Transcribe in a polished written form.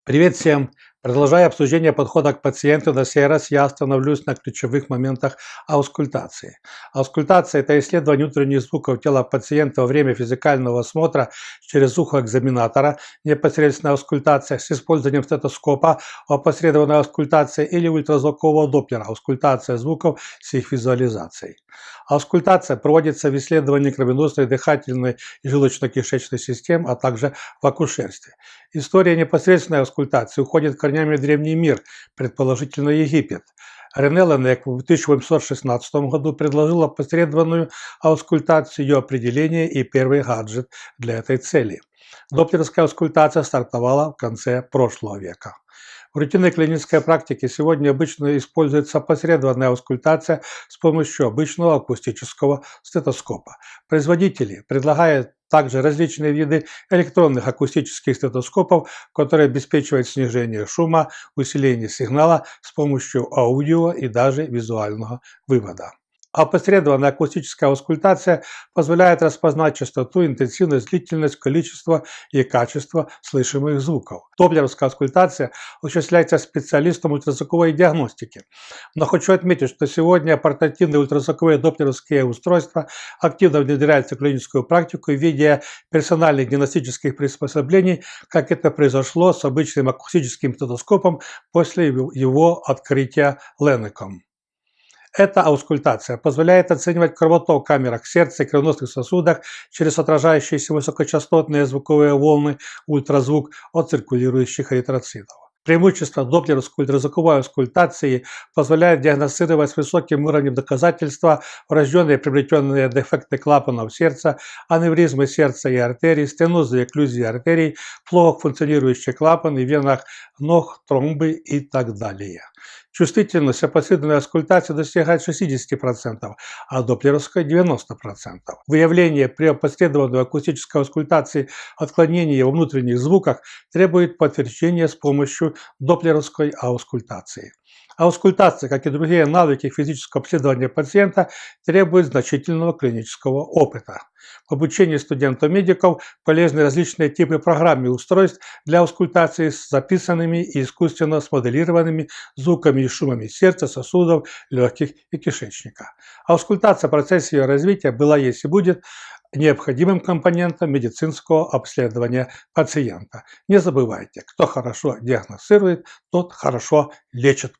Привет всем! Продолжая обсуждение подхода к пациенту, на сей раз я остановлюсь на ключевых моментах аускультации. Аускультация – это исследование внутренних звуков тела пациента во время физикального осмотра через ухо экзаменатора, непосредственная аускультация с использованием стетоскопа, опосредованная аускультация или ультразвукового доплера, аускультация звуков с их визуализацией. Аускультация проводится в исследовании кровеносной, дыхательной и желудочно-кишечной систем, а также в акушерстве. История непосредственной аускультации уходит корнями в древний мир, предположительно Египет. Рене Ленек в 1816 году предложил опосредованную аускультацию, ее определение и первый гаджет для этой цели. Доплеровская аускультация стартовала в конце прошлого века. В рутинной клинической практике сегодня обычно используется опосредованная аускультация с помощью обычного акустического стетоскопа. Производители предлагают также различные виды электронных акустических стетоскопов, которые обеспечивают снижение шума, усиление сигнала с помощью аудио и даже визуального вывода. Опосредованная акустическая аускультация позволяет распознать частоту, интенсивность, длительность, количество и качество слышимых звуков. Доплеровская аускультация осуществляется специалистом ультразвуковой диагностики. Но хочу отметить, что сегодня портативные ультразвуковые доплеровские устройства активно внедряются в клиническую практику в виде персональных диагностических приспособлений, как это произошло с обычным акустическим стетоскопом после его открытия Ленеком. Эта аускультация позволяет оценивать кровоток в камерах сердца и кровеносных сосудах через отражающиеся высокочастотные звуковые волны ультразвук от циркулирующих эритроцитов. Преимущество доплеровской ультразвуковой аускультации позволяет диагностировать с высоким уровнем доказательства врожденные приобретенные дефекты клапанов сердца, аневризмы сердца и артерий, стенозы и окклюзии артерий, плохо функционирующие клапаны в венах ног, тромбы и так далее. Чувствительность опосредованной аускультации достигает 60%, а доплеровской 90%. Выявление при опосредованной акустической аускультации отклонений во внутренних звуках требует подтверждения с помощью доплеровской аускультации. Аускультация, как и другие навыки физического обследования пациента, требует значительного клинического опыта. В обучении студентов-медиков полезны различные типы программ и устройств для аускультации с записанными и искусственно смоделированными звуками и шумами сердца, сосудов, легких и кишечника. Аускультация в процессе ее развития была, есть и будет необходимым компонентом медицинского обследования пациента. Не забывайте, кто хорошо диагностирует, тот хорошо лечит.